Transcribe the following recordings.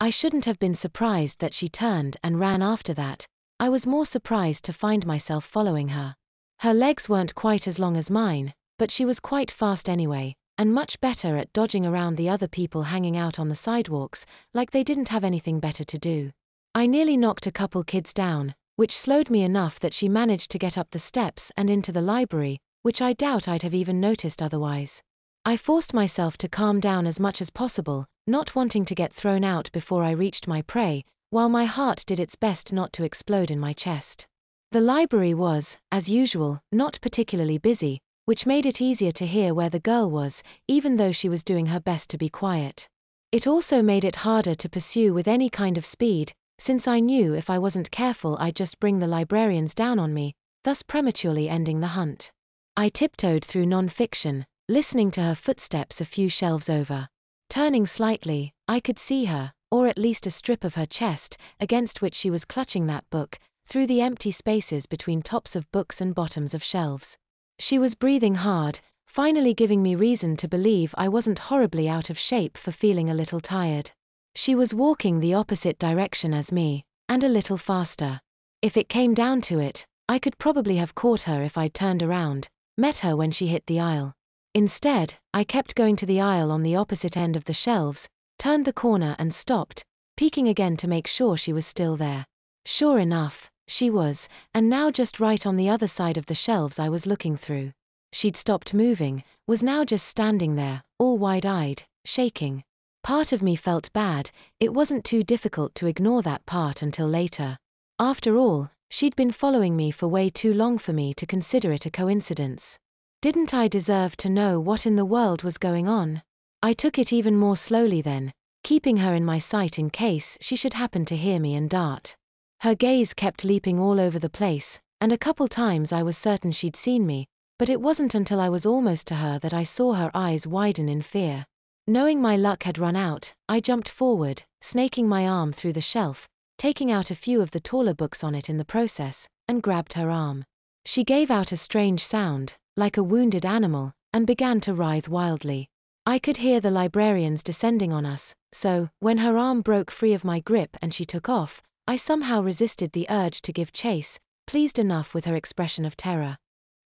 I shouldn't have been surprised that she turned and ran after that. I was more surprised to find myself following her. Her legs weren't quite as long as mine, but she was quite fast anyway, and much better at dodging around the other people hanging out on the sidewalks, like they didn't have anything better to do. I nearly knocked a couple kids down, which slowed me enough that she managed to get up the steps and into the library, which I doubt I'd have even noticed otherwise. I forced myself to calm down as much as possible, not wanting to get thrown out before I reached my prey, while my heart did its best not to explode in my chest. The library was, as usual, not particularly busy, which made it easier to hear where the girl was, even though she was doing her best to be quiet. It also made it harder to pursue with any kind of speed, since I knew if I wasn't careful I'd just bring the librarians down on me, thus prematurely ending the hunt. I tiptoed through non-fiction, listening to her footsteps a few shelves over. Turning slightly, I could see her, or at least a strip of her chest, against which she was clutching that book, through the empty spaces between tops of books and bottoms of shelves. She was breathing hard, finally giving me reason to believe I wasn't horribly out of shape for feeling a little tired. She was walking the opposite direction as me, and a little faster. If it came down to it, I could probably have caught her if I'd turned around, met her when she hit the aisle. Instead, I kept going to the aisle on the opposite end of the shelves, turned the corner and stopped, peeking again to make sure she was still there. Sure enough, she was, and now just right on the other side of the shelves I was looking through. She'd stopped moving, was now just standing there, all wide-eyed, shaking. Part of me felt bad. It wasn't too difficult to ignore that part until later. After all, she'd been following me for way too long for me to consider it a coincidence. Didn't I deserve to know what in the world was going on? I took it even more slowly then, keeping her in my sight in case she should happen to hear me and dart. Her gaze kept leaping all over the place, and a couple times I was certain she'd seen me, but it wasn't until I was almost to her that I saw her eyes widen in fear. Knowing my luck had run out, I jumped forward, snaking my arm through the shelf, taking out a few of the taller books on it in the process, and grabbed her arm. She gave out a strange sound, like a wounded animal, and began to writhe wildly. I could hear the librarians descending on us, so, when her arm broke free of my grip and she took off, I somehow resisted the urge to give chase, pleased enough with her expression of terror.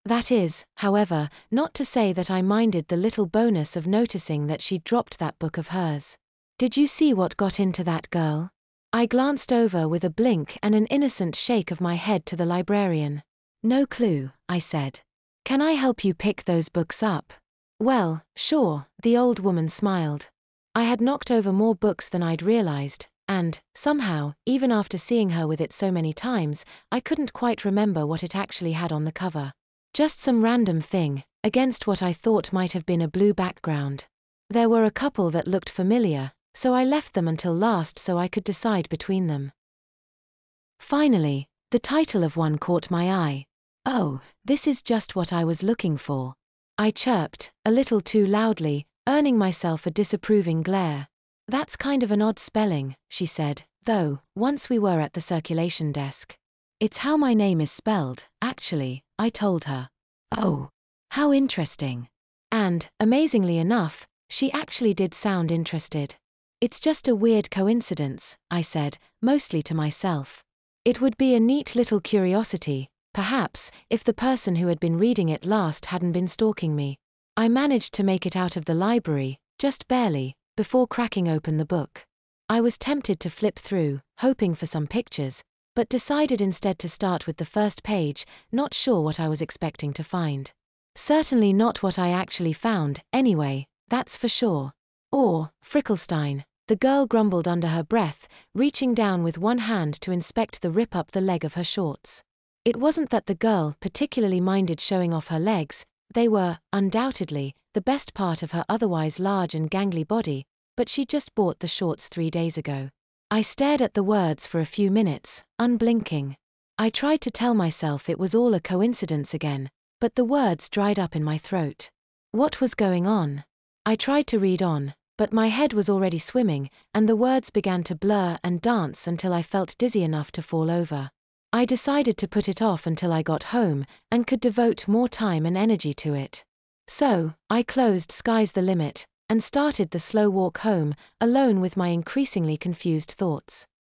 That is, however, not to say that I minded the little bonus of noticing that she'd dropped that book of hers. Did you see what got into that girl? I glanced over with a blink and an innocent shake of my head to the librarian. No clue, I said. Can I help you pick those books up? Well, sure, the old woman smiled. I had knocked over more books than I'd realized, and, somehow, even after seeing her with it so many times, I couldn't quite remember what it actually had on the cover. Just some random thing, against what I thought might have been a blue background. There were a couple that looked familiar, so I left them until last so I could decide between them. Finally, the title of one caught my eye. Oh, this is just what I was looking for. I chirped, a little too loudly, earning myself a disapproving glare. That's kind of an odd spelling, she said, though, once we were at the circulation desk. It's how my name is spelled, actually, I told her. Oh, how interesting. And, amazingly enough, she actually did sound interested. It's just a weird coincidence, I said, mostly to myself. It would be a neat little curiosity, perhaps, if the person who had been reading it last hadn't been stalking me. I managed to make it out of the library, just barely, before cracking open the book. I was tempted to flip through, hoping for some pictures, but decided instead to start with the first page, not sure what I was expecting to find. Certainly not what I actually found, anyway, that's for sure. Or, Frickelstein, the girl grumbled under her breath, reaching down with one hand to inspect the rip up the leg of her shorts. It wasn't that the girl particularly minded showing off her legs, they were, undoubtedly, the best part of her otherwise large and gangly body, but she'd just bought the shorts 3 days ago. I stared at the words for a few minutes, unblinking. I tried to tell myself it was all a coincidence again, but the words dried up in my throat. What was going on? I tried to read on, but my head was already swimming, and the words began to blur and dance until I felt dizzy enough to fall over. I decided to put it off until I got home, and could devote more time and energy to it. So, I closed Sky's the Limit, and started the slow walk home, alone with my increasingly confused thoughts.